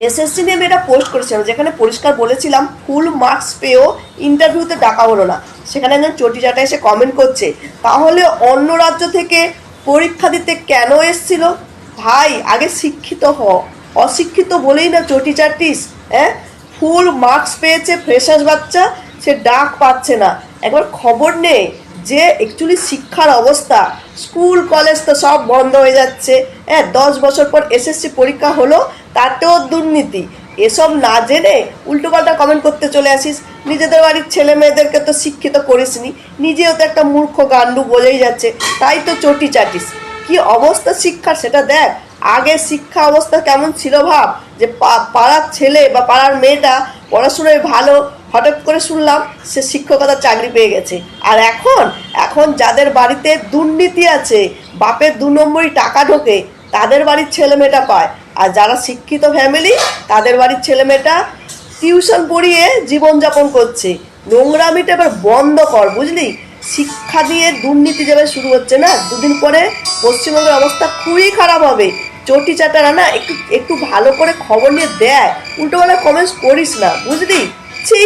SSC নিয়ে আমি এটা পোস্ট করেছিলাম, যেখানে পরিষ্কার বলেছিলাম ফুল মার্কস পেয়েও ইন্টারভিউতে ডাকা হলো না। সেখানে একজন চটিচাটা এসে কমেন্ট করছে, তাহলে অন্য রাজ্য থেকে পরীক্ষা দিতে কেন এসছিল? ভাই আগে শিক্ষিত হ, অশিক্ষিত বলেই না চটি চাটিস? হ্যাঁ, ফুল মার্কস পেয়েছে ফ্রেশার্স বাচ্চা, সে ডাক পাচ্ছে না। একবার খবর নেই যে অ্যাকচুয়ালি শিক্ষার অবস্থা, স্কুল কলেজ তো সব বন্ধ হয়ে যাচ্ছে। হ্যাঁ, 10 বছর পর এসএসসি পরীক্ষা হলো, তাতেও দুর্নীতি। এসব না জেনে উল্টোপাল্টা কমেন্ট করতে চলে আসিস। নিজেদের বাড়ির ছেলে মেয়েদেরকে তো শিক্ষিত করিসনি, নিজেও তো একটা মূর্খ গান্ডু বলেই যাচ্ছে, তাই তো চটি চাটিস। কি অবস্থা শিক্ষার সেটা দেখ। আগে শিক্ষা অবস্থা কেমন ছিল ভাব, যে পাড়ার ছেলে বা পাড়ার মেয়েটা পড়াশোনায় ভালো, হঠাৎ করে শুনলাম সে শিক্ষকতার চাকরি পেয়ে গেছে। আর এখন এখন যাদের বাড়িতে দুর্নীতি আছে, বাপের 2 নম্বরই টাকা ঢোকে, তাদের বাড়ির ছেলেমেয়েটা পায়। আর যারা শিক্ষিত ফ্যামিলি, তাদের বাড়ির ছেলেমেয়েটা টিউশন পড়িয়ে জীবনযাপন করছে। নোংরামিটা এবার বন্ধ কর, বুঝলি? শিক্ষা দিয়ে দুর্নীতি যাবে শুরু হচ্ছে না, দুদিন পরে পশ্চিমবঙ্গের অবস্থা খুবই খারাপ হবে। চটি চাটারা না একটু একটু ভালো করে খবর নিয়ে দেয়, উল্টোপাল্টা কমেন্টস করিস না, বুঝলি? ছি।